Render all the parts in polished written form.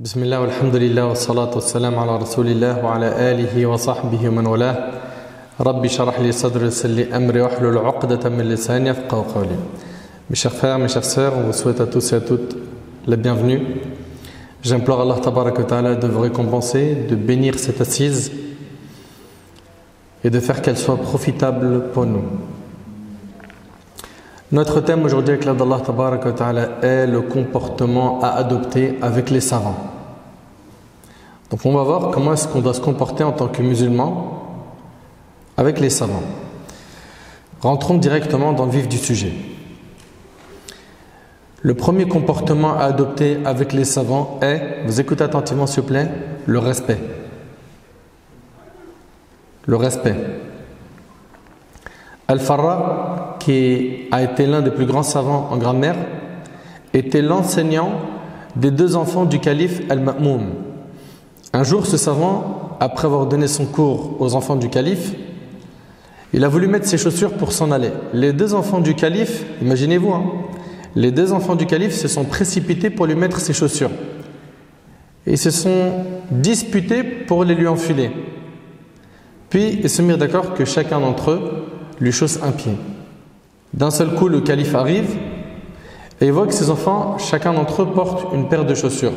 Bismillah, walhamdulillah, wa salatu wa salam ala rasulillah wa ala alihi wa sahbihi wa man walah. Rabbi sharah li sadri wa salli amri wa hlul uqdatan min lisani yafqahu qawli. Mes chers frères, mes chères sœurs, on vous souhaite à tous et à toutes la bienvenue. J'implore Allah tabaraka wa ta'ala de vous récompenser, de bénir cette assise et de faire qu'elle soit profitable pour nous. Notre thème aujourd'hui avec l'aide d'Allah tabaraka wa ta'ala est le comportement à adopter avec les savants. Donc on va voir comment est-ce qu'on doit se comporter en tant que musulman avec les savants. Rentrons directement dans le vif du sujet. Le premier comportement à adopter avec les savants est, vous écoutez attentivement s'il vous plaît, le respect. Le respect. Al-Farra, qui a été l'un des plus grands savants en grammaire, était l'enseignant des deux enfants du calife Al-Ma'moum. Un jour, ce savant, après avoir donné son cours aux enfants du calife, il a voulu mettre ses chaussures pour s'en aller. Les deux enfants du calife, imaginez-vous, les deux enfants du calife se sont précipités pour lui mettre ses chaussures. Et ils se sont disputés pour les lui enfiler. Puis, ils se mirent d'accord que chacun d'entre eux lui chausse un pied. D'un seul coup, le calife arrive et il voit que ses enfants, chacun d'entre eux porte une paire de chaussures.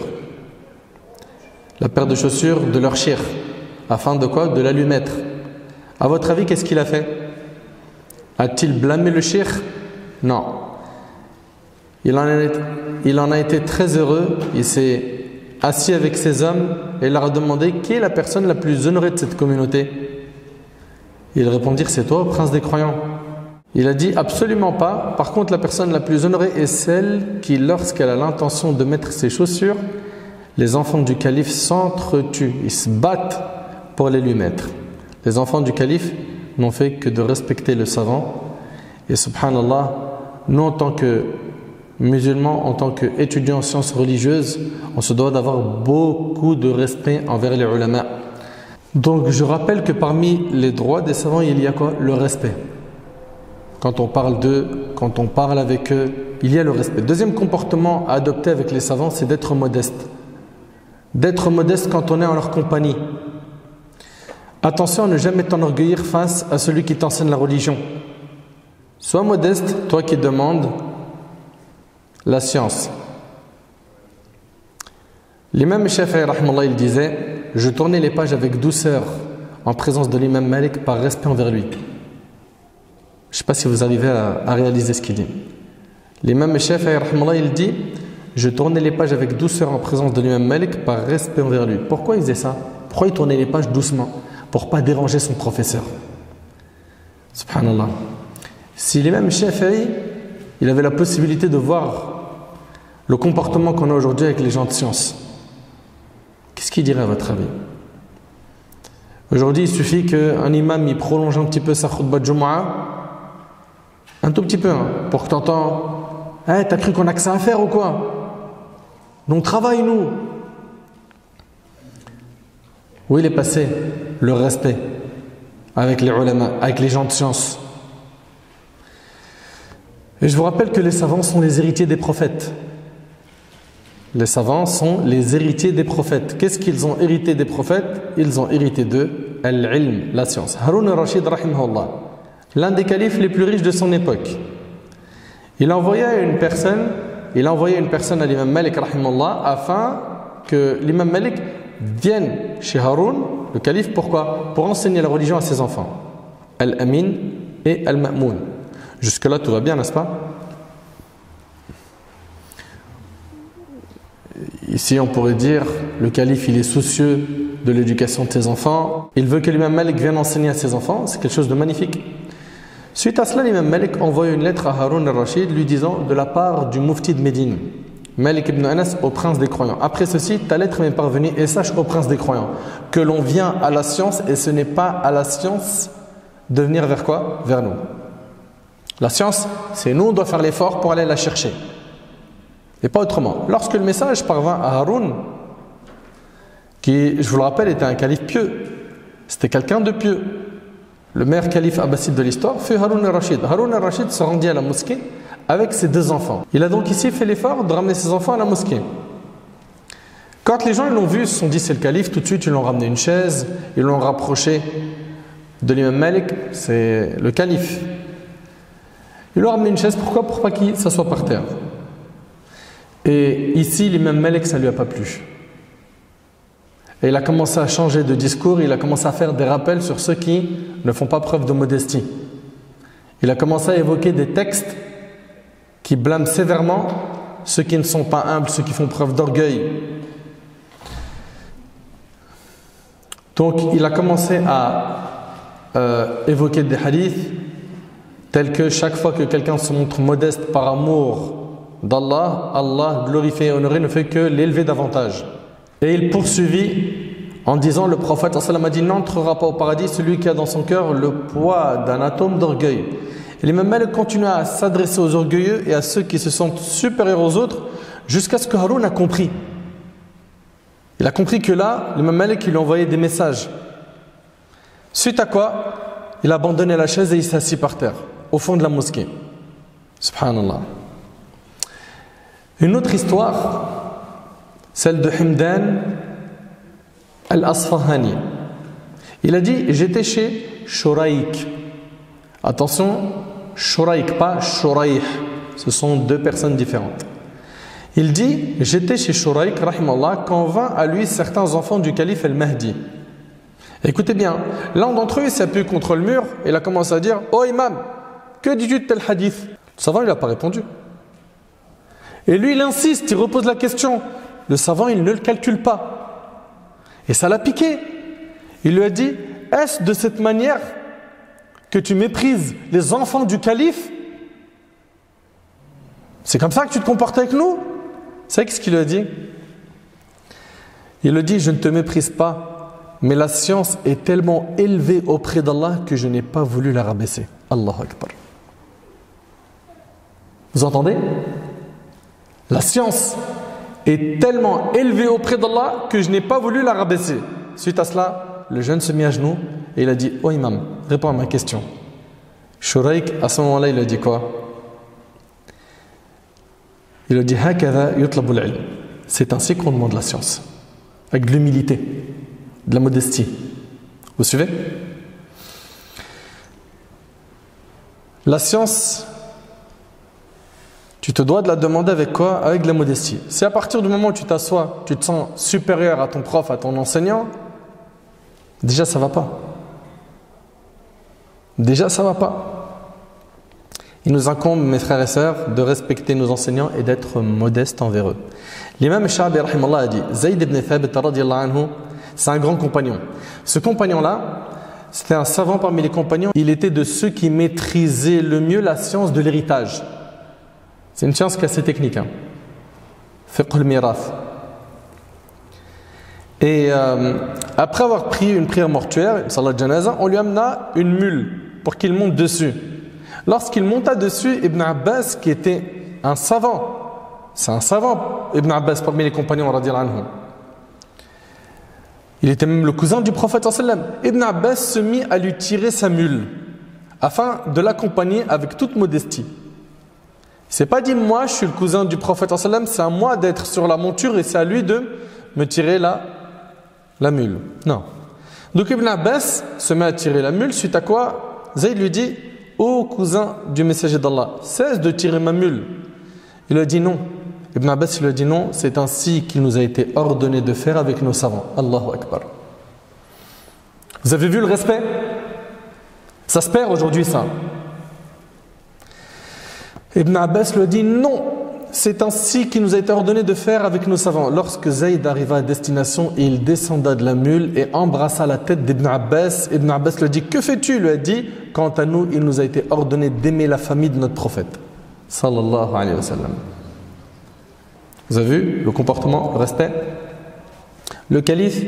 La paire de chaussures de leur shir. Afin de quoi? De la lui mettre. À votre avis, qu'est-ce qu'il a fait? A-t-il blâmé le shir? Non. Il en a été très heureux. Il s'est assis avec ses hommes et leur a demandé qui est la personne la plus honorée de cette communauté. Ils répondirent, c'est toi, prince des croyants. Il a dit, absolument pas. Par contre, la personne la plus honorée est celle qui, lorsqu'elle a l'intention de mettre ses chaussures, les enfants du calife s'entretuent. Ils se battent pour les lui mettre. Les enfants du calife n'ont fait que de respecter le savant. Et subhanallah, nous en tant que musulmans, en tant qu'étudiants en sciences religieuses, on se doit d'avoir beaucoup de respect envers les ulama. Donc je rappelle que parmi les droits des savants, il y a quoi? Le respect. Quand on parle d'eux, quand on parle avec eux, il y a le respect. Deuxième comportement à adopter avec les savants, c'est d'être modeste. D'être modeste quand on est en leur compagnie. Attention à ne jamais t'enorgueillir face à celui qui t'enseigne la religion. Sois modeste, toi qui demandes la science. L'imam Shafi'i, rahmallah, il disait, je tournais les pages avec douceur en présence de l'imam Malik par respect envers lui. Je ne sais pas si vous arrivez à réaliser ce qu'il dit. L'imam Shafi'i, rahmallah, il dit, je tournais les pages avec douceur en présence de l'imam Malik par respect envers lui. Pourquoi il faisait ça? Pourquoi il tournait les pages doucement? Pour ne pas déranger son professeur. Subhanallah. Si l'imam Shafi'i, il avait la possibilité de voir le comportement qu'on a aujourd'hui avec les gens de science, qu'est-ce qu'il dirait à votre avis? Aujourd'hui, il suffit qu'un imam il prolonge un petit peu sa khutbah de Jumu'ah, un tout petit peu, pour que tu entends, hey, t'as cru qu'on a que ça à faire ou quoi? Donc travaille nous. Où il est passé le respect avec les ulama, avec les gens de science? Et je vous rappelle que les savants sont les héritiers des prophètes. Les savants sont les héritiers des prophètes. Qu'est-ce qu'ils ont hérité des prophètes? Ils ont hérité de al-ilm, la science. Haroun al-Rashid, rahimahullah, l'un des califes les plus riches de son époque. Il a envoyé une personne à l'imam Malik, rahimahullah, afin que l'imam Malik vienne chez Haroun, le calife, pourquoi? Pour enseigner la religion à ses enfants. Al-Amin et Al-Ma'moun. Jusque-là, tout va bien, n'est-ce pas? Ici, on pourrait dire, le calife, il est soucieux de l'éducation de ses enfants. Il veut que l'imam Malik vienne enseigner à ses enfants. C'est quelque chose de magnifique. Suite à cela, l'imam Malik envoie une lettre à Haroun al-Rashid lui disant de la part du mufti de Médine, Malik ibn Anas, au prince des croyants. Après ceci, ta lettre m'est parvenue et sache au prince des croyants que l'on vient à la science et ce n'est pas à la science de venir vers quoi? Vers nous. La science, c'est nous, on doit faire l'effort pour aller la chercher. Et pas autrement. Lorsque le message parvint à Haroun, qui, je vous le rappelle, était un calife pieux, c'était quelqu'un de pieux, le meilleur calife abbasside de l'histoire, fut Haroun al-Rashid. Haroun al-Rashid se rendit à la mosquée avec ses deux enfants. Il a donc ici fait l'effort de ramener ses enfants à la mosquée. Quand les gens l'ont vu, ils se sont dit c'est le calife, tout de suite ils l'ont ramené une chaise, ils l'ont rapproché de l'imam Malik, c'est le calife. Ils lui ont ramené une chaise, pourquoi? Pour pas qu'il s'assoie par terre. Et ici, l'imam Malik, ça ne lui a pas plu. Et il a commencé à changer de discours, il a commencé à faire des rappels sur ceux qui ne font pas preuve de modestie. Il a commencé à évoquer des textes qui blâment sévèrement ceux qui ne sont pas humbles, ceux qui font preuve d'orgueil. Donc il a commencé à évoquer des hadiths tels que chaque fois que quelqu'un se montre modeste par amour d'Allah, Allah glorifié et honoré ne fait que l'élever davantage. Et il poursuivit en disant, le prophète sallallahu alayhi wa sallam a dit, n'entrera pas au paradis celui qui a dans son cœur le poids d'un atome d'orgueil. Et l'imam Malik continue à s'adresser aux orgueilleux et à ceux qui se sentent supérieurs aux autres jusqu'à ce que Haroun a compris. Il a compris que là, l'imam Malik il lui a envoyé des messages. Suite à quoi, il a abandonné la chaise et il s'est assis par terre, au fond de la mosquée. Subhanallah. Une autre histoire, celle de Himdan al-Asfahani. Il a dit, j'étais chez Shuraik. Attention, Shuraik, pas Shuraih. Ce sont deux personnes différentes. Il dit, j'étais chez Shuraik, rahimallah, quand vint à lui certains enfants du calife al-Mahdi. Écoutez bien, l'un d'entre eux il s'est appuyé contre le mur et il a commencé à dire, oh imam, que dis-tu de tel hadith? Le savant il n'a pas répondu. Et lui il insiste, il repose la question. Le savant il ne le calcule pas. Et ça l'a piqué. Il lui a dit, est-ce de cette manière que tu méprises les enfants du calife? C'est comme ça que tu te comportes avec nous? C'est ce qu'il lui a dit. Il lui dit, je ne te méprise pas, mais la science est tellement élevée auprès d'Allah que je n'ai pas voulu la rabaisser. Allahu Akbar. Vous entendez? La science est tellement élevée auprès d'Allah que je n'ai pas voulu la rabaisser. Suite à cela, le jeune se mit à genoux et il a dit, oh imam, réponds à ma question. Shuraik, à ce moment-là, il a dit quoi? Il a dit, c'est ainsi qu'on demande la science, avec de l'humilité, de la modestie. Vous suivez? La science, tu te dois de la demander avec quoi? Avec de la modestie. Si à partir du moment où tu t'assois, tu te sens supérieur à ton prof, à ton enseignant, déjà ça va pas. Déjà ça va pas. Il nous incombe, mes frères et sœurs, de respecter nos enseignants et d'être modestes envers eux. L'imam Sha'bi rahimallah a dit, Zayd ibn Thabit radiyallahu anhu, c'est un grand compagnon. Ce compagnon-là, c'était un savant parmi les compagnons. Il était de ceux qui maîtrisaient le mieux la science de l'héritage. C'est une science qui est assez technique. Fiqh al-mirath. Et après avoir prié une prière mortuaire, une salat janaza, on lui amena une mule pour qu'il monte dessus. Lorsqu'il monta dessus, Ibn Abbas, qui était un savant, c'est un savant, Ibn Abbas parmi les compagnons, radiyallahu anhu. Il était même le cousin du prophète sallam. Ibn Abbas se mit à lui tirer sa mule afin de l'accompagner avec toute modestie. Il s'est pas dit, moi je suis le cousin du prophète sallam, c'est à moi d'être sur la monture et c'est à lui de me tirer la mule. Non. Donc Ibn Abbas se met à tirer la mule, suite à quoi Zayd lui dit, ô cousin du messager d'Allah, cesse de tirer ma mule. Il a dit non. Ibn Abbas lui a dit non, c'est ainsi qu'il nous a été ordonné de faire avec nos savants. Allahu Akbar. Vous avez vu le respect? Ça se perd aujourd'hui ça. Ibn Abbas lui a dit non, c'est ainsi qu'il nous a été ordonné de faire avec nos savants. Lorsque Zayd arriva à destination, il descenda de la mule et embrassa la tête d'Ibn Abbas. Ibn Abbas lui a dit, que fais-tu? Il lui a dit, quant à nous, il nous a été ordonné d'aimer la famille de notre prophète. Sallallahu alayhi wa sallam. Vous avez vu le comportement, le respect? Le calife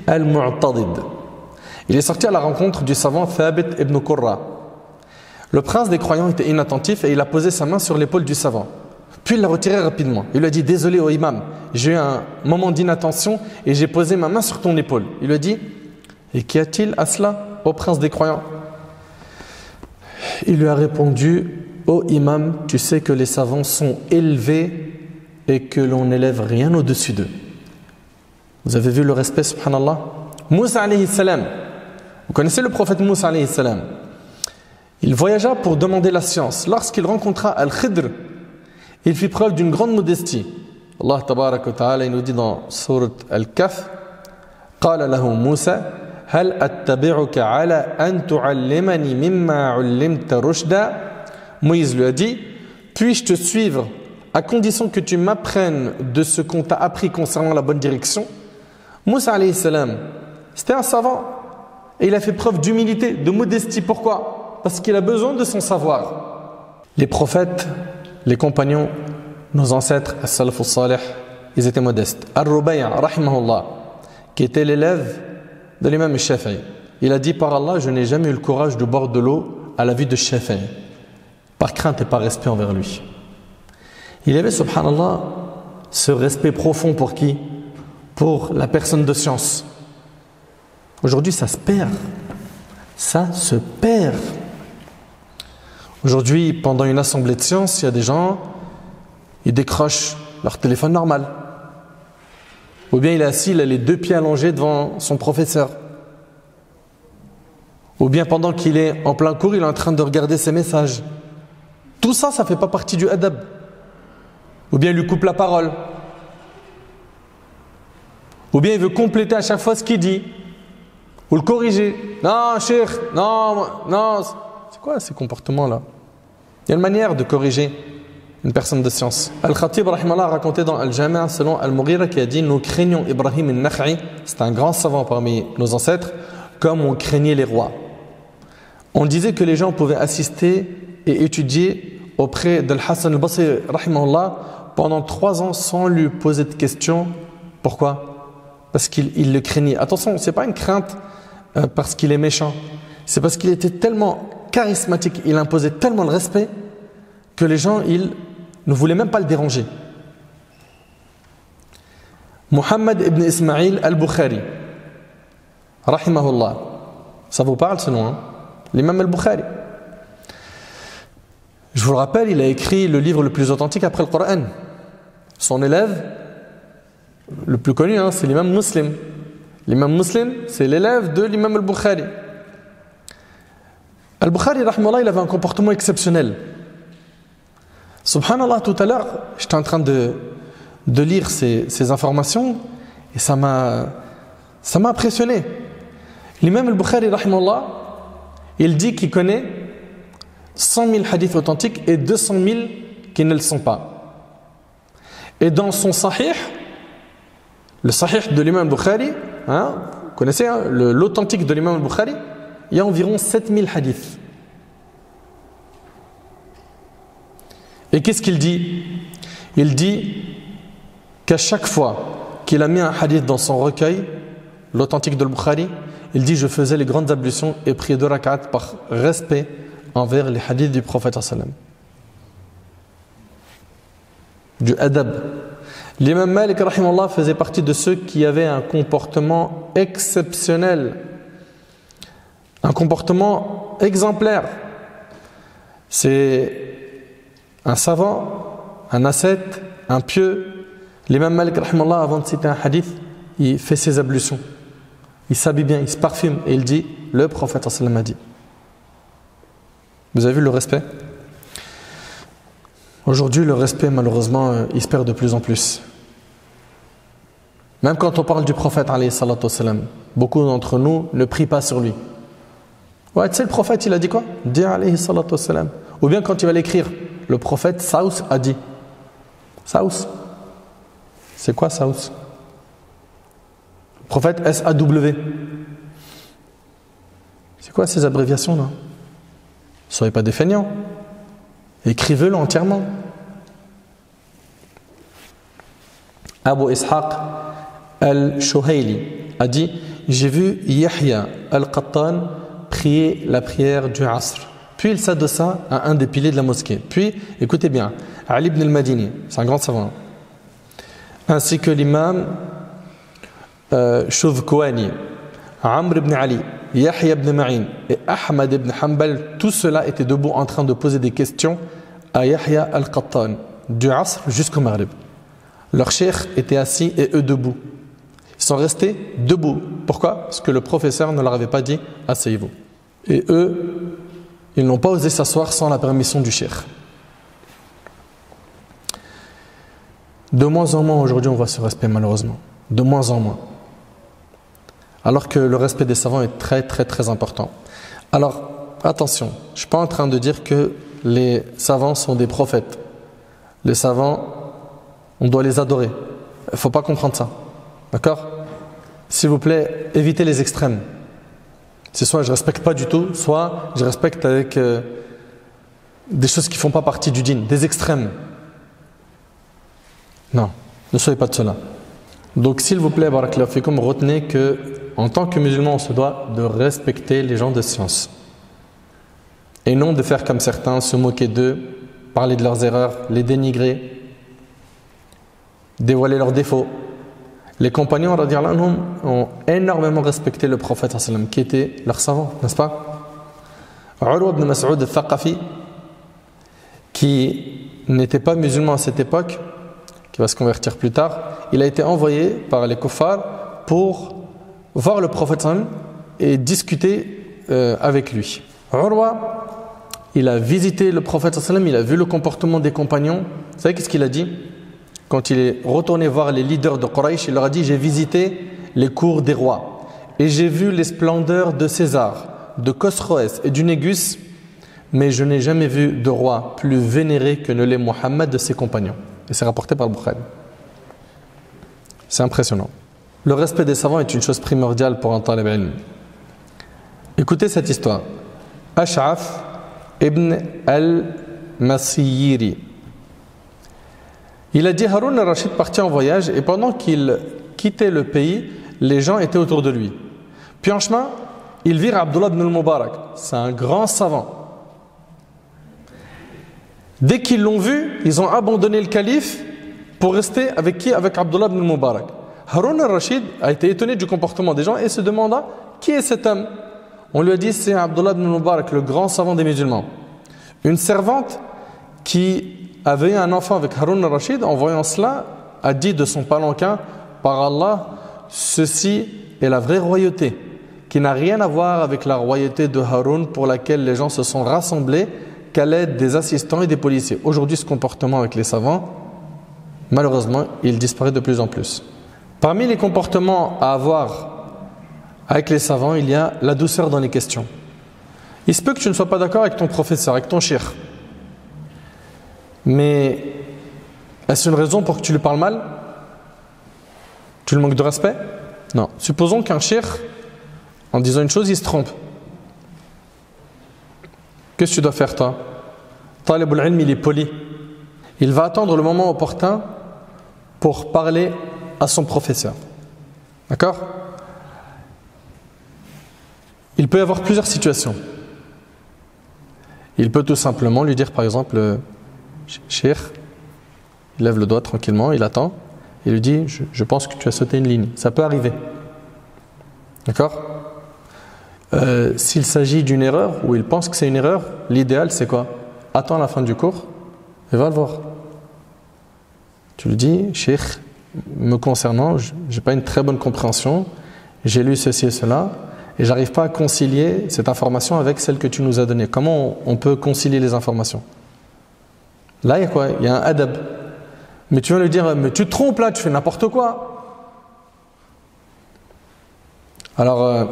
Al-Mu'tadid. Il est sorti à la rencontre du savant Thabit ibn Qurra. Le prince des croyants était inattentif et il a posé sa main sur l'épaule du savant. Puis il l'a retiré rapidement. Il lui a dit, désolé ô imam, j'ai eu un moment d'inattention et j'ai posé ma main sur ton épaule. Il lui a dit, et qu'y a-t-il à cela, ô prince des croyants? Il lui a répondu, ô imam, tu sais que les savants sont élevés et que l'on n'élève rien au-dessus d'eux. Vous avez vu le respect, subhanallah. Moussa alayhi salam. Vous connaissez le prophète Moussa alayhi salam. Il voyagea pour demander la science. Lorsqu'il rencontra Al-Khidr, il fit preuve d'une grande modestie. Allah tabaraka wa ta'ala, il nous dit dans Surat Al-Kahf, قال له موسى هل أتبعك على أن تعلمني مما علمت رشدا. Moïse lui a dit, puis-je te suivre à condition que tu m'apprennes de ce qu'on t'a appris concernant la bonne direction. Moussa alayhi salam, c'était un savant et il a fait preuve d'humilité, de modestie. Pourquoi? Parce qu'il a besoin de son savoir. Les prophètes, les compagnons, nos ancêtres, as-salaf as-salih, ils étaient modestes. Ar-Rubai' rahimahullah, qui était l'élève de l'imam al-Shafi'i, il a dit, par Allah, je n'ai jamais eu le courage de boire de l'eau à la vue de Shafi'i, par crainte et par respect envers lui. Il y avait, subhanallah, ce respect profond pour qui? Pour la personne de science. Aujourd'hui, ça se perd. Ça se perd. Aujourd'hui, pendant une assemblée de sciences, il y a des gens, ils décrochent leur téléphone normal. Ou bien il est assis, il a les deux pieds allongés devant son professeur. Ou bien pendant qu'il est en plein cours, il est en train de regarder ses messages. Tout ça, ça ne fait pas partie du adab. Ou bien il lui coupe la parole. Ou bien il veut compléter à chaque fois ce qu'il dit. Ou le corriger. Non, cheikh, non. C'est quoi ces comportements-là? Il y a une manière de corriger une personne de science. Al-Khatib rahimallah a raconté dans Al-Jami' selon Al-Mughira qui a dit, nous craignons Ibrahim al-Nakha'i, c'est un grand savant parmi nos ancêtres, comme on craignait les rois. On disait que les gens pouvaient assister et étudier auprès d'Al-Hassan al-Basri rahimahullah pendant 3 ans sans lui poser de questions. Pourquoi? Parce qu'il le craignait. Attention, ce n'est pas une crainte parce qu'il est méchant. C'est parce qu'il était tellement charismatique, il imposait tellement le respect que les gens, ils ne voulaient même pas le déranger. Muhammad ibn Ismail al-Bukhari, rahimahullah. Ça vous parle ce nom, hein? L'imam al-Bukhari. Je vous le rappelle, il a écrit le livre le plus authentique après le Coran. Son élève, le plus connu, hein, c'est l'imam Muslim. L'imam Muslim, c'est l'élève de l'imam al-Bukhari. Al-Bukhari, rahimahullah, il avait un comportement exceptionnel. Subhanallah, tout à l'heure, j'étais en train de lire ces informations et ça m'a impressionné. L'imam al-Bukhari, rahimahullah, il dit qu'il connaît 100 000 hadiths authentiques et 200 000 qui ne le sont pas. Et dans son sahih, le sahih de l'imam al-Bukhari, hein, vous connaissez hein, l'authentique de l'imam al-Bukhari, il y a environ 7000 hadiths. Et qu'est-ce qu'il dit? Il dit qu'à chaque fois qu'il a mis un hadith dans son recueil, l'authentique de al-Bukhari, il dit je faisais les grandes ablutions et priais 2 rak'at par respect envers les hadiths du prophète sallam. Du adab. L'imam Malik rahimahullah faisait partie de ceux qui avaient un comportement exceptionnel, un comportement exemplaire. C'est un savant, un ascète, un pieux. L'imam Malik rahimahullah, avant de citer un hadith, il fait ses ablutions, il s'habille bien, il se parfume et il dit le prophète sallam a dit. Vous avez vu le respect? Aujourd'hui, le respect, malheureusement, il se perd de plus en plus. Même quand on parle du prophète, alayhi salatu wassalam, beaucoup d'entre nous ne prient pas sur lui. Ouais, tu sais, le prophète, il a dit quoi? Dis alayhi salatu wassalam. Ou bien quand il va l'écrire, le prophète Saous a dit. Saous. C'est quoi Saous? Le prophète SAW. C'est quoi ces abréviations-là? Ne soyez pas des feignants. Écrivez-le entièrement. Abu Ishaq al-Shuhayli a dit, j'ai vu Yahya al-Qattan prier la prière du Asr. Puis il s'adossa à un des piliers de la mosquée. Puis, écoutez bien, Ali ibn al-Madini, c'est un grand savant, ainsi que l'imam Shuvkwani, Amr ibn Ali, Yahya ibn Ma'in et Ahmad ibn Hanbal, tous ceux-là étaient debout en train de poser des questions à Yahya al-Qattan, du Asr jusqu'au Maghrib. Leur cheikh était assis et eux debout. Ils sont restés debout. Pourquoi? Parce que le professeur ne leur avait pas dit « asseyez-vous ». Et eux, ils n'ont pas osé s'asseoir sans la permission du cheikh. De moins en moins aujourd'hui on voit ce respect malheureusement. De moins en moins. Alors que le respect des savants est très très très important. Alors attention, je ne suis pas en train de dire que les savants sont des prophètes. Les savants, on doit les adorer. Il ne faut pas comprendre ça. D'accord? S'il vous plaît, évitez les extrêmes. C'est soit je ne respecte pas du tout, soit je respecte avec des choses qui ne font pas partie du dîn, des extrêmes. Non, ne soyez pas de cela. Donc s'il vous plaît, barakallahu fikum, retenez que en tant que musulman, on se doit de respecter les gens de science. Et non de faire comme certains, se moquer d'eux, parler de leurs erreurs, les dénigrer, dévoiler leurs défauts. Les compagnons radiyallahu anhum ont énormément respecté le prophète sallallahu alayhi wa sallam, qui était leur savant, n'est-ce pas? Urwa ibn Mas'ud al-Thaqafi, qui n'était pas musulman à cette époque, qui va se convertir plus tard, il a été envoyé par les kuffars pour voir le prophète sallallahu alayhi wa sallam et discuter avec lui. Urwa, il a visité le prophète sallallahu alayhi wa sallam, il a vu le comportement des compagnons. Vous savez qu'est-ce qu'il a dit? Quand il est retourné voir les leaders de Quraysh, il leur a dit: j'ai visité les cours des rois et j'ai vu les splendeurs de César, de Khosroès et du Négus, mais je n'ai jamais vu de roi plus vénéré que ne l'est Mohammed de ses compagnons. Et c'est rapporté par le Bukhari. C'est impressionnant. Le respect des savants est une chose primordiale pour un talib ilm. Écoutez cette histoire. Ash'af ibn al-Masiyiri. Il a dit: Haroun al-Rashid partit en voyage et pendant qu'il quittait le pays, les gens étaient autour de lui. Puis en chemin, ils virent Abdullah ibn al-Mubarak. C'est un grand savant. Dès qu'ils l'ont vu, ils ont abandonné le calife pour rester avec qui? Avec Abdullah ibn al-Mubarak. Haroun al-Rashid a été étonné du comportement des gens et se demanda: qui est cet homme? On lui a dit: c'est Abdullah ibn al-Mubarak, le grand savant des musulmans. Une servante qui avait un enfant avec Haroun al-Rashid, en voyant cela, a dit de son palanquin: par Allah, ceci est la vraie royauté, qui n'a rien à voir avec la royauté de Haroun pour laquelle les gens se sont rassemblés qu'à l'aide des assistants et des policiers. Aujourd'hui, ce comportement avec les savants, malheureusement, il disparaît de plus en plus. Parmi les comportements à avoir avec les savants, il y a la douceur dans les questions. Il se peut que tu ne sois pas d'accord avec ton professeur, avec ton cheikh. Mais est-ce une raison pour que tu lui parles mal? Tu lui manques de respect? Non. Supposons qu'un cheikh, en disant une chose, il se trompe. Qu'est-ce que tu dois faire, toi? Talibul ilm, il est poli. Il va attendre le moment opportun pour parler à son professeur. D'accord? Il peut y avoir plusieurs situations. Il peut tout simplement lui dire, par exemple: Cheikh, il lève le doigt tranquillement, il attend, et lui dit: je pense que tu as sauté une ligne. Ça peut arriver. D'accord? S'il s'agit d'une erreur, ou il pense que c'est une erreur, l'idéal c'est quoi? Attends la fin du cours et va le voir. Tu lui dis: Cheikh, me concernant, je n'ai pas une très bonne compréhension, j'ai lu ceci et cela, et j'arrive pas à concilier cette information avec celle que tu nous as donnée. Comment on peut concilier les informations? Là, il y a quoi? Il y a un adab. Mais tu vas lui dire: mais tu te trompes là, tu fais n'importe quoi. Alors,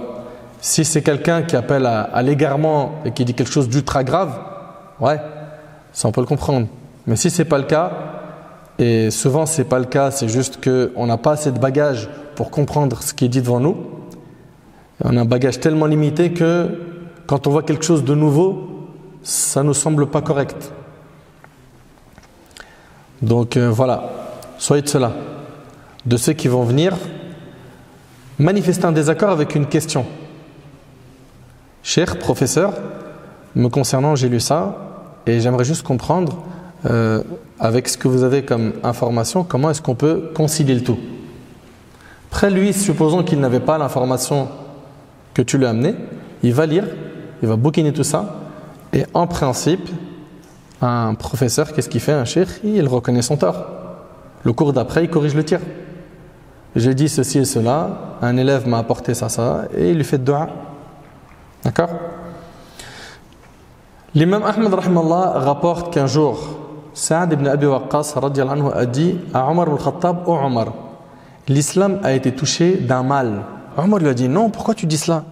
si c'est quelqu'un qui appelle à l'égarement et qui dit quelque chose d'ultra grave, ouais, ça on peut le comprendre. Mais si c'est pas le cas, et souvent c'est pas le cas, c'est juste qu'on n'a pas assez de bagages pour comprendre ce qui est dit devant nous. On a un bagage tellement limité que quand on voit quelque chose de nouveau, ça ne nous semble pas correct. Donc voilà, soyez de cela, de ceux qui vont venir manifester un désaccord avec une question. Cher professeur, me concernant, j'ai lu ça et j'aimerais juste comprendre avec ce que vous avez comme information, comment est-ce qu'on peut concilier le tout. Après lui, supposons qu'il n'avait pas l'information que tu lui as amenée, il va lire, il va bouquiner tout ça et en principe, un professeur, qu'est-ce qu'il fait? Un cheikh, il reconnaît son tort. Le cours d'après, il corrige le tir. j'ai dit ceci et cela, un élève m'a apporté ça, et il lui fait dua. D'accord? L'imam Ahmed rahimallah rapporte qu'un jour, Saad ibn Abi Waqqas radiallahu anhu a dit à Omar ibn Khattab: Oh Omar, l'islam a été touché d'un mal. Omar lui a dit: non, pourquoi tu dis cela?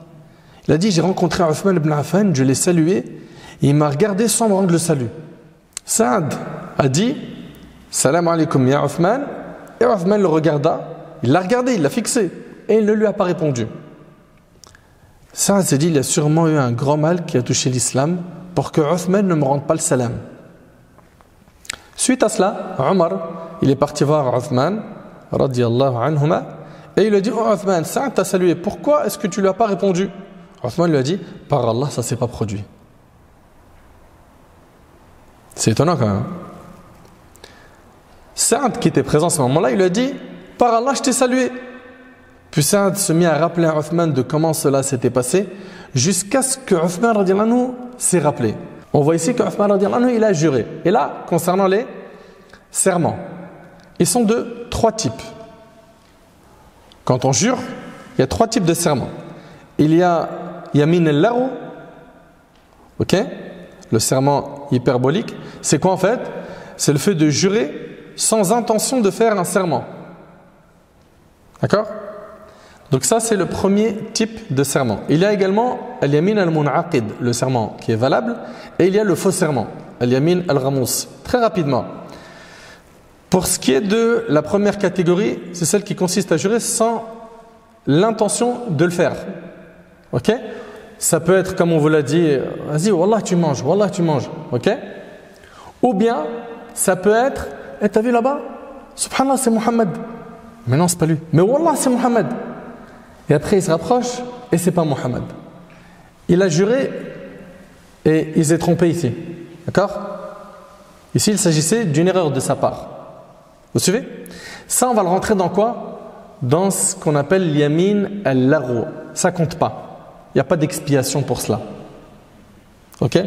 Il a dit: j'ai rencontré Uthman ibn Affan, je l'ai salué, et il m'a regardé sans me rendre le salut. Saad a dit: Salam alaikum ya Uthman, et Uthman le regarda, il l'a regardé, il l'a fixé, et il ne lui a pas répondu. Saad s'est dit: il y a sûrement eu un grand mal qui a touché l'islam pour que Uthman ne me rende pas le salam. Suite à cela, Omar, il est parti voir Uthman radiyallahu anhuma, et il lui a dit: oh Uthman, Saad t'a salué, pourquoi est-ce que tu lui as pas répondu? Uthman lui a dit: par Allah, ça s'est pas produit. C'est étonnant quand même. Saad, qui était présent à ce moment-là, il lui a dit: par Allah, je t'ai salué. Puis Saad se mit à rappeler à Uthman de comment cela s'était passé, jusqu'à ce que Uthman radiyallahu anhu s'est rappelé. On voit ici que Uthman radiyallahu anhu, il a juré. Et là, concernant les serments, ils sont de 3 types. Quand on jure, il y a 3 types de serments. Il y a Yamin al-Laru, ok, le serment hyperbolique. C'est quoi en fait? C'est le fait de jurer sans intention de faire un serment. D'accord? Donc ça, c'est le premier type de serment. Il y a également al-Yamin al-Mun'aqid, le serment qui est valable, et il y a le faux serment, al-Yamin al-Ghamous. Très rapidement. Pour ce qui est de la première catégorie, c'est celle qui consiste à jurer sans l'intention de le faire. Ok? Ça peut être, comme on vous l'a dit, vas-y, wallah tu manges, ok? Ou bien, ça peut être, t'as vu là-bas? Subhanallah, c'est Mohammed. Mais non, c'est pas lui. Mais wallah, c'est Mohammed. Et après, il se rapproche et c'est pas Mohammed. Il a juré et il s'est trompé ici. D'accord? Ici, il s'agissait d'une erreur de sa part. Vous suivez? Ça, on va le rentrer dans quoi? Dans ce qu'on appelle l'yamin al-laghu. Ça compte pas. Il n'y a pas d'expiation pour cela. Ok?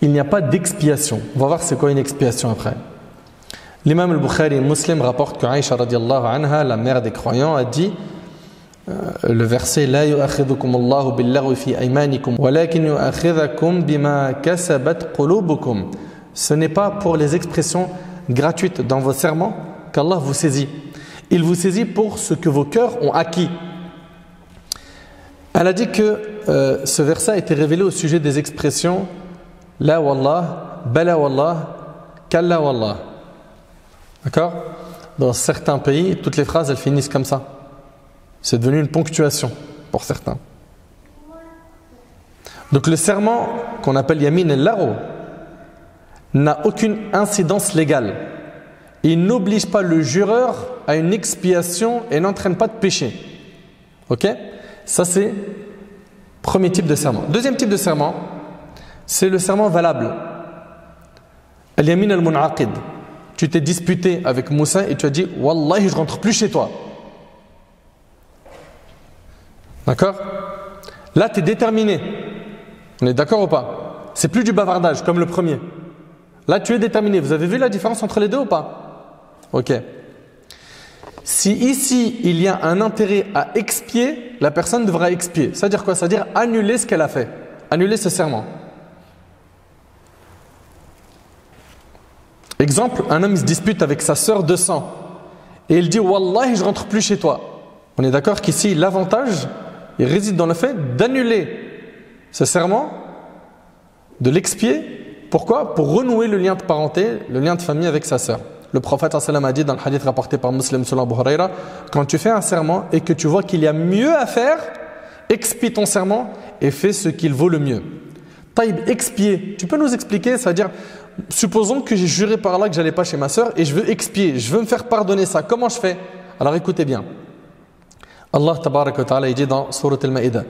Il n'y a pas d'expiation. On va voir c'est quoi une expiation après. L'imam al-Bukhari Muslim rapporte que Aïcha radiallahu anha, la mère des croyants, a dit le verset: La yu'akhidhukum Allahu bil-laghwi fi aymanikum walakin yu'akhidhukum bima kasabat qulubukum. Ce n'est pas pour les expressions gratuites dans vos serments qu'Allah vous saisit. Il vous saisit pour ce que vos cœurs ont acquis. Elle a dit que ce verset a été révélé au sujet des expressions La wallah, bala wallah, kalla wallah. D'accord? Dans certains pays, toutes les phrases elles finissent comme ça. C'est devenu une ponctuation pour certains. Donc le serment qu'on appelle Yamin al-Laghu n'a aucune incidence légale. Il n'oblige pas le jureur à une expiation et n'entraîne pas de péché. Ok? Ça c'est le premier type de serment. Deuxième type de serment, c'est le serment valable. Al-Yamin al-Mun'aqid. Tu t'es disputé avec Moussa et tu as dit Wallahi, je rentre plus chez toi. D'accord? Là, tu es déterminé. On est d'accord ou pas? C'est plus du bavardage comme le premier. Là, tu es déterminé. Vous avez vu la différence entre les deux ou pas? Ok. Si ici, il y a un intérêt à expier, la personne devra expier. C'est-à-dire quoi? C'est-à-dire annuler ce qu'elle a fait. Annuler ce serment. Exemple, un homme il se dispute avec sa sœur de sang. Et il dit Wallahi, je rentre plus chez toi. On est d'accord qu'ici, l'avantage, il réside dans le fait d'annuler ce serment, de l'expier. Pourquoi? Pour renouer le lien de parenté, le lien de famille avec sa sœur. Le prophète a dit dans le hadith rapporté par Muslim selon Abu Huraira, quand tu fais un serment et que tu vois qu'il y a mieux à faire, expie ton serment et fais ce qu'il vaut le mieux. Taïb, expier. Tu peux nous expliquer? C'est-à-dire, supposons que j'ai juré par Allah que j'allais pas chez ma sœur et je veux expier, je veux me faire pardonner ça. Comment je fais? Alors écoutez bien. Allah tabaraka wa ta'ala dit dans Sourate Al-Ma'idah: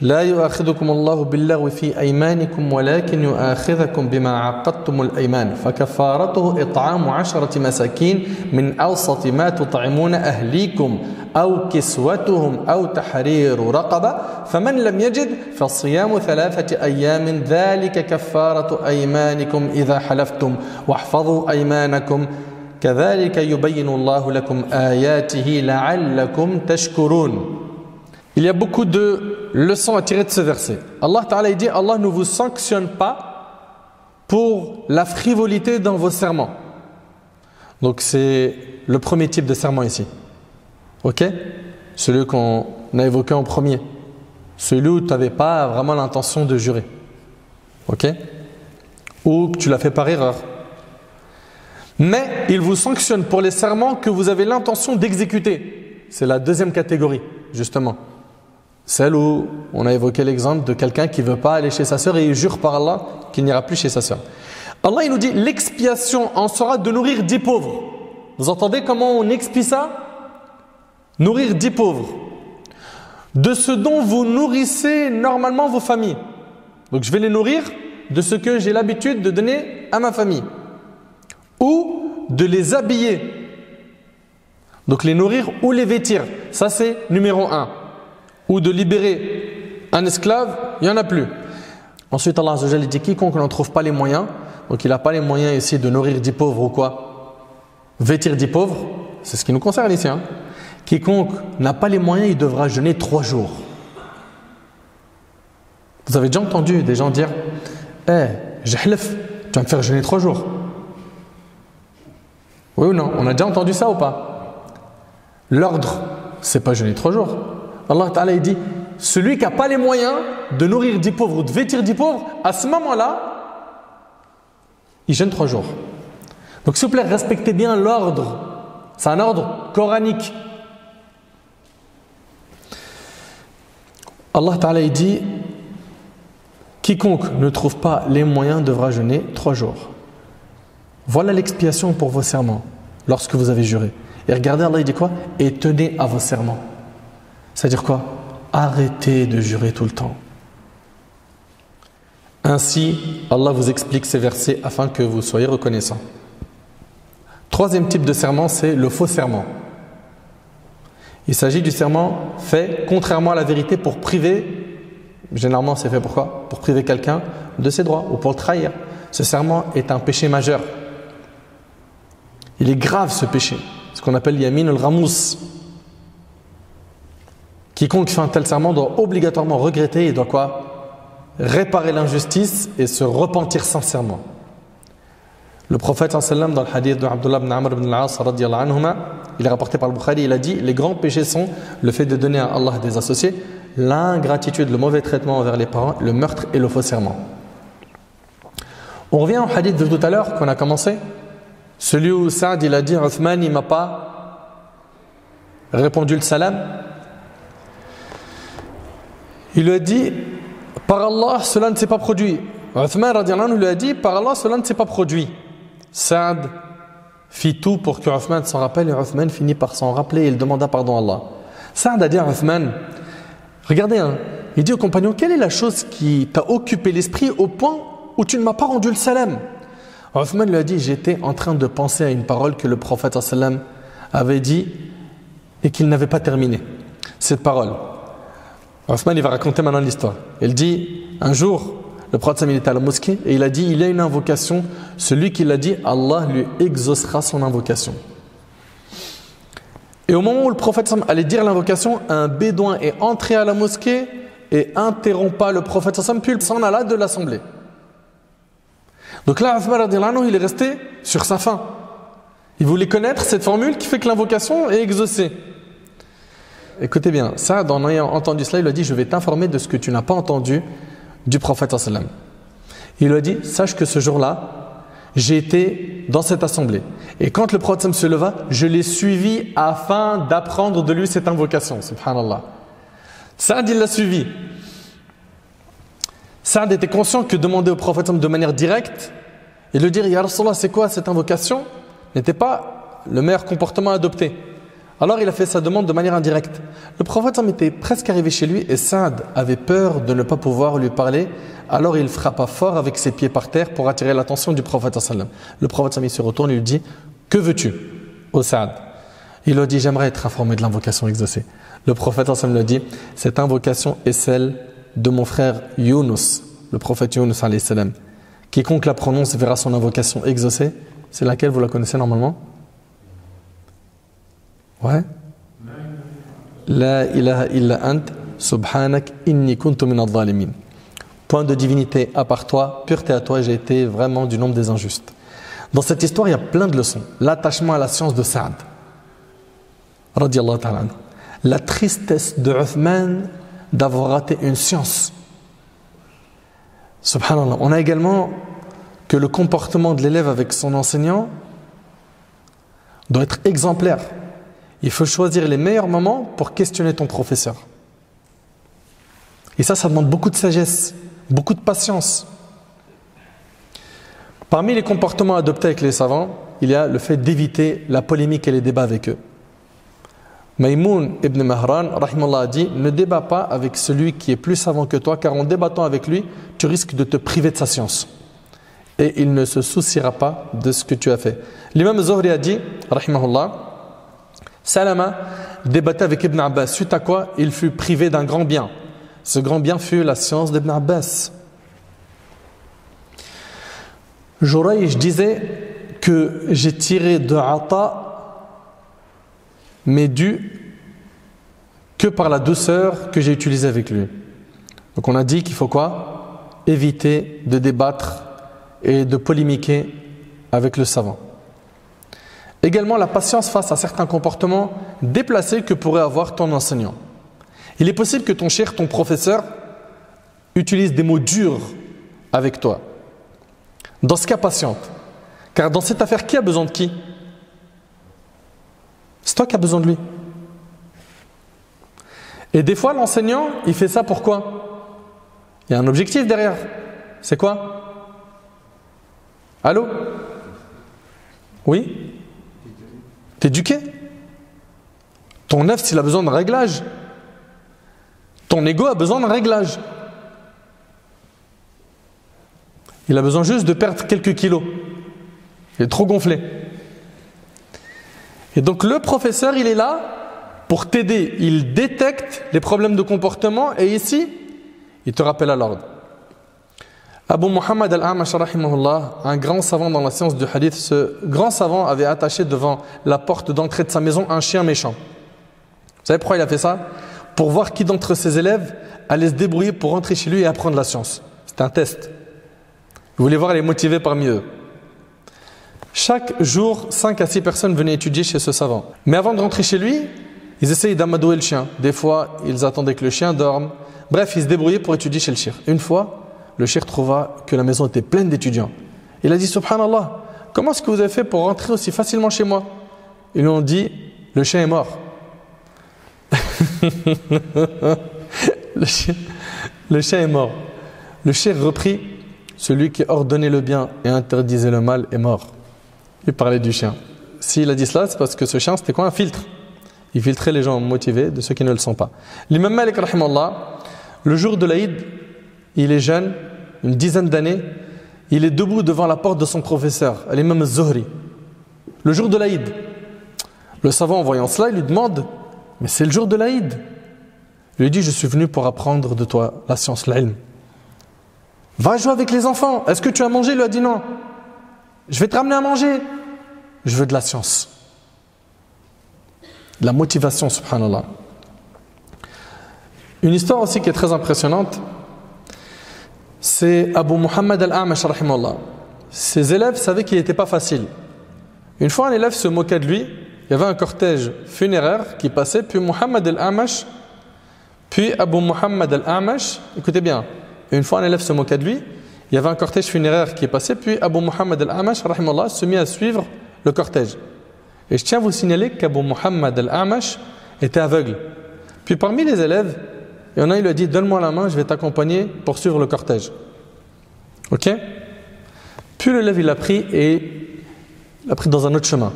La yu'akhidhukum Allahu bil-laghwi fi aymanikum walakin yu'akhidhukum bima 'aqadtum al-ayman fakaffaratuhu it'amu 'asharati masakin min awsati ma tut'imuna ahlikum aw kiswatuhum aw tahriru raqaba faman lam yajid fasiyamu thalathati ayamin dhalika kaffaratu aymanikum idha halaftum wahfadhu aymanakum كذلك يبين الله لكم آياته لعلكم تشكرون. Il y a beaucoup de leçons à tirer de ce verset. Allah Ta'ala dit, Allah ne vous sanctionne pas pour la frivolité dans vos serments. Donc c'est le premier type de serment ici. Ok? Celui qu'on a évoqué en premier. Celui où tu n'avais pas vraiment l'intention de jurer. Ok? Ou que tu l'as fait par erreur. Mais il vous sanctionne pour les serments que vous avez l'intention d'exécuter. C'est la deuxième catégorie, justement. Celle où on a évoqué l'exemple de quelqu'un qui ne veut pas aller chez sa sœur et il jure par Allah qu'il n'ira plus chez sa sœur. Allah il nous dit, l'expiation en sera de nourrir 10 pauvres. Vous entendez comment on expie ça? Nourrir 10 pauvres. De ce dont vous nourrissez normalement vos familles. Donc je vais les nourrir de ce que j'ai l'habitude de donner à ma famille. Ou de les habiller. Donc les nourrir ou les vêtir. Ça c'est numéro 1. Ou de libérer un esclave, il n'y en a plus. Ensuite Allah Azza wa Jalla dit quiconque n'en trouve pas les moyens, donc il n'a pas les moyens ici de nourrir 10 pauvres ou quoi? Vêtir 10 pauvres, c'est ce qui nous concerne ici. Quiconque n'a pas les moyens, il devra jeûner 3 jours. Vous avez déjà entendu des gens dire Jahlef, tu vas me faire jeûner 3 jours. Oui ou non? On a déjà entendu ça ou pas? L'ordre, c'est pas jeûner 3 jours. Allah Ta'ala il dit, celui qui n'a pas les moyens de nourrir 10 pauvres ou de vêtir 10 pauvres, à ce moment-là, il jeûne 3 jours. Donc s'il vous plaît, respectez bien l'ordre. C'est un ordre coranique. Allah Ta'ala il dit, quiconque ne trouve pas les moyens devra jeûner 3 jours. Voilà l'expiation pour vos serments, lorsque vous avez juré. Et regardez, Allah il dit quoi? Et tenez à vos serments. C'est-à-dire quoi? Arrêtez de jurer tout le temps. Ainsi, Allah vous explique ces versets afin que vous soyez reconnaissants. Troisième type de serment, c'est le faux serment. Il s'agit du serment fait contrairement à la vérité pour priver, généralement c'est fait pour quoi? Pour priver quelqu'un de ses droits ou pour le trahir. Ce serment est un péché majeur. Il est grave ce péché, ce qu'on appelle yamin al-ghamous. Quiconque fait un tel serment doit obligatoirement regretter et doit quoi? Réparer l'injustice et se repentir sincèrement. Le prophète sallam dans le hadith de Abdullah ibn Amr ibn al-As radiyallahu anhuma, il est rapporté par le Bukhari, il a dit les grands péchés sont le fait de donner à Allah des associés, l'ingratitude, le mauvais traitement envers les parents, le meurtre et le faux serment. On revient au hadith de tout à l'heure qu'on a commencé. Celui où Saad il a dit Uthman il m'a pas répondu le salam. Il lui a dit par Allah cela ne s'est pas produit. Uthman radiyallahu anhu lui a dit par Allah cela ne s'est pas produit. Saad fit tout pour que Uthman s'en rappelle et Uthman finit par s'en rappeler et il demanda pardon à Allah. Saad a dit à Uthman, regardez, il dit au compagnon, quelle est la chose qui t'a occupé l'esprit au point où tu ne m'as pas rendu le salam? Uthman lui a dit, j'étais en train de penser à une parole que le prophète sallam avait dit et qu'il n'avait pas terminée. Cette parole. Uthman il va raconter maintenant l'histoire. Il dit, un jour, le prophète sallam était à la mosquée et il a dit, il y a une invocation, celui qui l'a dit, Allah lui exaucera son invocation. Et au moment où le prophète sallam allait dire l'invocation, un bédouin est entré à la mosquée et interrompa le prophète sallam, puis il s'en alla de l'assemblée. Donc là, Uthman il est resté sur sa faim. Il voulait connaître cette formule qui fait que l'invocation est exaucée. Écoutez bien, ça, en ayant entendu cela, il a dit, je vais t'informer de ce que tu n'as pas entendu du prophète sallam. Il lui a dit, sache que ce jour-là, j'ai été dans cette assemblée. Et quand le prophète sallam se leva, je l'ai suivi afin d'apprendre de lui cette invocation. Subhanallah. Saad, il l'a suivi. Saad était conscient que demander au prophète de manière directe et lui dire, Ya Rasulallah, c'est quoi cette invocation, n'était pas le meilleur comportement à adopter. Alors il a fait sa demande de manière indirecte. Le prophète était presque arrivé chez lui et Saad avait peur de ne pas pouvoir lui parler. Alors il frappa fort avec ses pieds par terre pour attirer l'attention du prophète. Le prophète il se retourne et lui dit, que veux-tu, ô Saad? Il lui a dit, j'aimerais être informé de l'invocation exaucée. Le prophète lui a dit, cette invocation est celle de mon frère Yunus, le prophète Yunus alayhi salam. Quiconque la prononce verra son invocation exaucée. C'est laquelle, vous la connaissez normalement? Ouais. La ilaha illa ant, subhanak, inni kuntu min al-zalimin. Point de divinité à part toi, pureté à toi, j'ai été vraiment du nombre des injustes. Dans cette histoire, il y a plein de leçons. L'attachement à la science de Saad, radiyallahu ta'ala. La tristesse de Uthman d'avoir raté une science. Subhanallah. On a également que le comportement de l'élève avec son enseignant doit être exemplaire. Il faut choisir les meilleurs moments pour questionner ton professeur. Et ça demande beaucoup de sagesse, beaucoup de patience. Parmi les comportements adoptés avec les savants, il y a le fait d'éviter la polémique et les débats avec eux. Maïmoun ibn Mahran, rahimallah, a dit: ne débat pas avec celui qui est plus savant que toi, car en débattant avec lui, tu risques de te priver de sa science. Et il ne se souciera pas de ce que tu as fait. L'imam Zuhri a dit, rahimahullah, Salama débattait avec Ibn Abbas, suite à quoi il fut privé d'un grand bien. Ce grand bien fut la science d'Ibn Abbas. Jurayj disait que j'ai tiré de Ata, mais dû que par la douceur que j'ai utilisée avec lui. Donc on a dit qu'il faut quoi? Éviter de débattre et de polémiquer avec le savant. Également la patience face à certains comportements déplacés que pourrait avoir ton enseignant. Il est possible que ton cheikh, ton professeur, utilise des mots durs avec toi. Dans ce cas, patiente. Car dans cette affaire, qui a besoin de qui? C'est toi qui as besoin de lui. Et des fois, l'enseignant, il fait ça pourquoi? Il y a un objectif derrière. C'est quoi? Allô? Oui? T'éduquer. Ton œuf, s'il a besoin de réglage. Ton ego a besoin de réglage. Il a besoin juste de perdre quelques kilos. Il est trop gonflé. Et donc le professeur, il est là pour t'aider. Il détecte les problèmes de comportement et ici, il te rappelle à l'ordre. Abu Muhammad al-A'mash, rahimahullah, un grand savant dans la science du hadith, ce grand savant avait attaché devant la porte d'entrée de sa maison un chien méchant. Vous savez pourquoi il a fait ça? Pour voir qui d'entre ses élèves allait se débrouiller pour rentrer chez lui et apprendre la science. C'était un test. Il voulait voir les motivés parmi eux. Chaque jour, 5 à 6 personnes venaient étudier chez ce savant. Mais avant de rentrer chez lui, ils essayaient d'amadouer le chien. Des fois, ils attendaient que le chien dorme. Bref, ils se débrouillaient pour étudier chez le shir. Une fois, le shir trouva que la maison était pleine d'étudiants. Il a dit: Subhanallah, comment est-ce que vous avez fait pour rentrer aussi facilement chez moi? Ils lui ont dit: le chien est mort. le chien est mort. Le shir reprit: celui qui ordonnait le bien et interdisait le mal est mort. Il parlait du chien. S'il a dit cela, c'est parce que ce chien, c'était quoi? Un filtre. Il filtrait les gens motivés de ceux qui ne le sont pas. L'imam Malik, rahimallah, le jour de l'Aïd, il est jeune, une dizaine d'années, il est debout devant la porte de son professeur, l'imam Zuhri. Le jour de l'Aïd. Le savant, en voyant cela, il lui demande: mais c'est le jour de l'Aïd. Il lui dit: je suis venu pour apprendre de toi la science, l'ilm. Va jouer avec les enfants. Est-ce que tu as mangé? Il lui a dit: non. Je vais te ramener à manger. Je veux de la science. De la motivation, subhanallah. Une histoire aussi qui est très impressionnante, c'est Abu Muhammad al-A'mash, rahimahullah. Ses élèves savaient qu'il n'était pas facile. Une fois, un élève se moquait de lui. Il y avait un cortège funéraire qui passait, puis Muhammad al-A'mash, puis Abu Muhammad al-A'mash, écoutez bien, une fois un élève se moquait de lui, il y avait un cortège funéraire qui est passé, puis Abu Muhammad al-A'mash, rahimahullah, se mit à suivre le cortège. Et je tiens à vous signaler qu'Abu Muhammad al-A'mash était aveugle. Puis parmi les élèves, il y en a, il lui a dit: donne-moi la main, je vais t'accompagner pour suivre le cortège. Ok? Puis l'élève, il l'a pris et il l'a pris dans un autre chemin.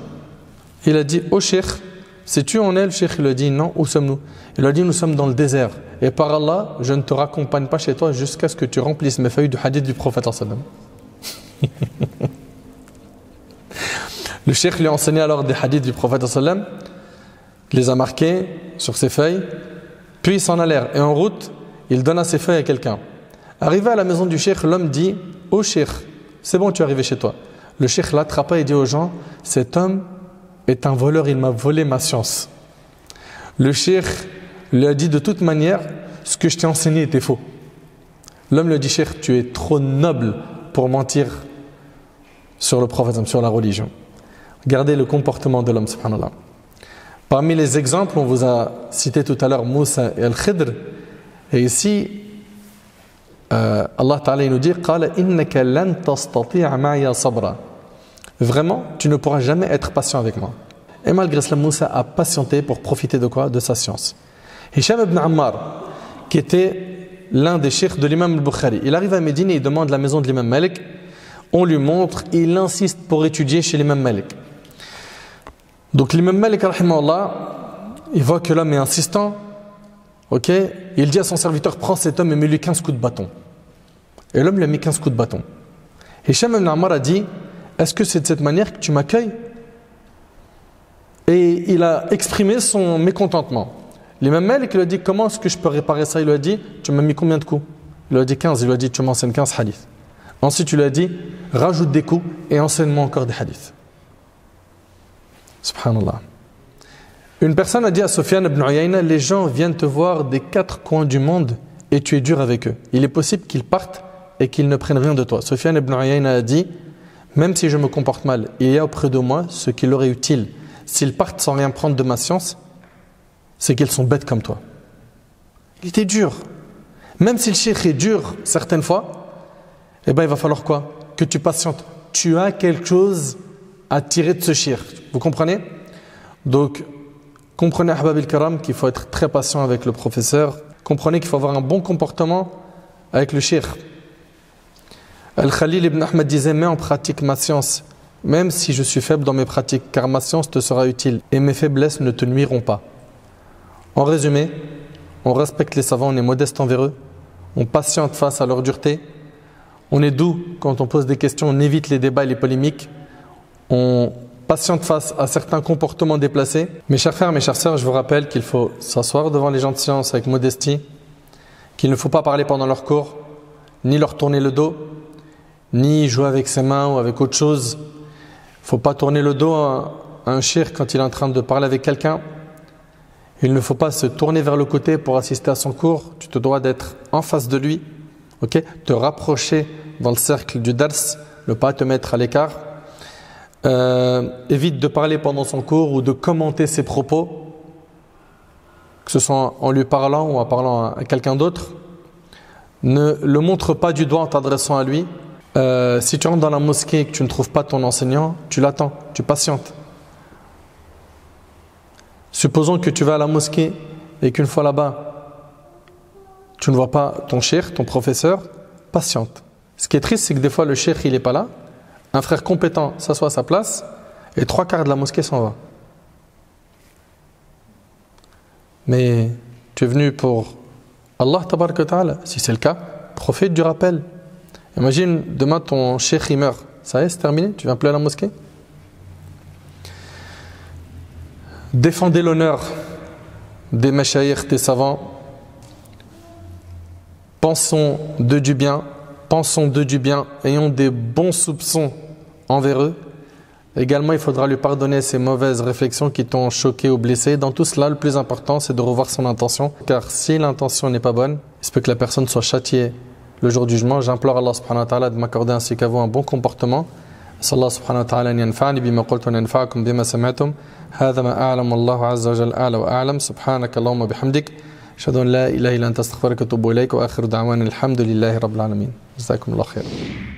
Il a dit: oh cheikh, sais-tu où on est? Le cheikh, il lui a dit: non, où sommes-nous? Il lui a dit: nous sommes dans le désert. Et par Allah, je ne te raccompagne pas chez toi jusqu'à ce que tu remplisses mes feuilles du hadith du prophète. Le cheikh lui a enseigné alors des hadiths du prophète. Il les a marqués sur ses feuilles. Puis il s'en allèrent. Et en route, il donna ses feuilles à quelqu'un. Arrivé à la maison du cheikh, l'homme dit: oh cheikh, c'est bon, tu es arrivé chez toi. Le cheikh l'attrapa et dit aux gens: cet homme est un voleur, il m'a volé ma science. Le cheikh lui a dit de toute manière, ce que je t'ai enseigné était faux. L'homme lui dit, cheikh, tu es trop noble pour mentir sur le prophète, sur la religion. Regardez le comportement de l'homme, subhanallah. Parmi les exemples, on vous a cité tout à l'heure Moussa et Al-Khidr. Et ici, Allah Ta'ala nous dit قَالَ إِنَّكَ لَن تَسْتَطِيعَ مَعِيَ صَبْرًا. Vraiment, tu ne pourras jamais être patient avec moi. Et malgré cela, Moussa a patienté pour profiter de quoi? De sa science. Hicham ibn Ammar, qui était l'un des cheikhs de l'imam al-Bukhari, il arrive à Médine et il demande la maison de l'imam Malik. On lui montre, il insiste pour étudier chez l'imam Malik. Donc l'imam Malik, rahimahullah, il voit que l'homme est insistant. Ok, il dit à son serviteur, prends cet homme et mets-lui 15 coups de bâton. Et l'homme lui a mis 15 coups de bâton. Hicham ibn Ammar a dit, est-ce que c'est de cette manière que tu m'accueilles? Et il a exprimé son mécontentement. L'imam Malik lui a dit, comment est-ce que je peux réparer ça? Il lui a dit, tu m'as mis combien de coups? Il lui a dit 15, il lui a dit, tu m'enseignes 15 hadiths. Ensuite, il lui a dit, rajoute des coups et enseigne-moi encore des hadiths. Subhanallah. Une personne a dit à Sufyan ibn Uyayna, les gens viennent te voir des 4 coins du monde et tu es dur avec eux. Il est possible qu'ils partent et qu'ils ne prennent rien de toi. Sufyan ibn Uyayna a dit, même si je me comporte mal, il y a auprès de moi ce qui leur est utile. S'ils partent sans rien prendre de ma science, c'est qu'ils sont bêtes comme toi. Il était dur. Même si le cheikh est dur certaines fois, eh ben il va falloir quoi? Que tu patientes. Tu as quelque chose à tirer de ce cheikh. Vous comprenez? Donc, comprenez, ahbab al-karam, qu'il faut être très patient avec le professeur. Comprenez qu'il faut avoir un bon comportement avec le cheikh. Al-Khalil ibn Ahmed disait, mets en pratique ma science, même si je suis faible dans mes pratiques, car ma science te sera utile et mes faiblesses ne te nuiront pas. En résumé, on respecte les savants, on est modeste envers eux, on patiente face à leur dureté, on est doux quand on pose des questions, on évite les débats et les polémiques, on patiente face à certains comportements déplacés. Mes chers frères, mes chères sœurs, je vous rappelle qu'il faut s'asseoir devant les gens de science avec modestie, qu'il ne faut pas parler pendant leur cours, ni leur tourner le dos, ni jouer avec ses mains ou avec autre chose. Il ne faut pas tourner le dos à un cheikh quand il est en train de parler avec quelqu'un. Il ne faut pas se tourner vers le côté pour assister à son cours. Tu te dois d'être en face de lui, okay? Te rapprocher dans le cercle du dars, ne pas te mettre à l'écart. Évite de parler pendant son cours ou de commenter ses propos, que ce soit en lui parlant ou en parlant à quelqu'un d'autre. Ne le montre pas du doigt en t'adressant à lui. Si tu rentres dans la mosquée et que tu ne trouves pas ton enseignant, tu l'attends, tu patientes. Supposons que tu vas à la mosquée et qu'une fois là-bas, tu ne vois pas ton cheikh, ton professeur, patiente. Ce qui est triste, c'est que des fois le cheikh il n'est pas là, un frère compétent s'assoit à sa place et 3/4 de la mosquée s'en va. Mais tu es venu pour Allah tabaraka ta'ala, si c'est le cas, profite du rappel. Imagine, demain ton cheikh il meurt. Ça y est, c'est terminé? Tu viens plus à la mosquée? Défendez l'honneur des mashayikh, des savants. Pensons d'eux du bien. Pensons d'eux du bien. Ayons des bons soupçons envers eux. Également, il faudra lui pardonner ses mauvaises réflexions qui t'ont choqué ou blessé. Dans tout cela, le plus important, c'est de revoir son intention. Car si l'intention n'est pas bonne, il se peut que la personne soit châtiée le jour du jugement. J'implore Allah subhanahu wa ta'ala de m'accorder ainsi qu'à vous un bon comportement. Sallallahu subhanahu wa ta'ala an yanfa'ani bima qultu wa yanfa'akum bima sami'tum. Hadha ma a'lamu Allahu 'azza wa jalla a'la wa a'lam. Subhanaka Allahumma bihamdik. Ashhadu an la ilaha illa anta astaghfiruka wa atubu ilayk wa akhiru da'wana alhamdulillahi rabbil alamin. Jazakumullahu khairan.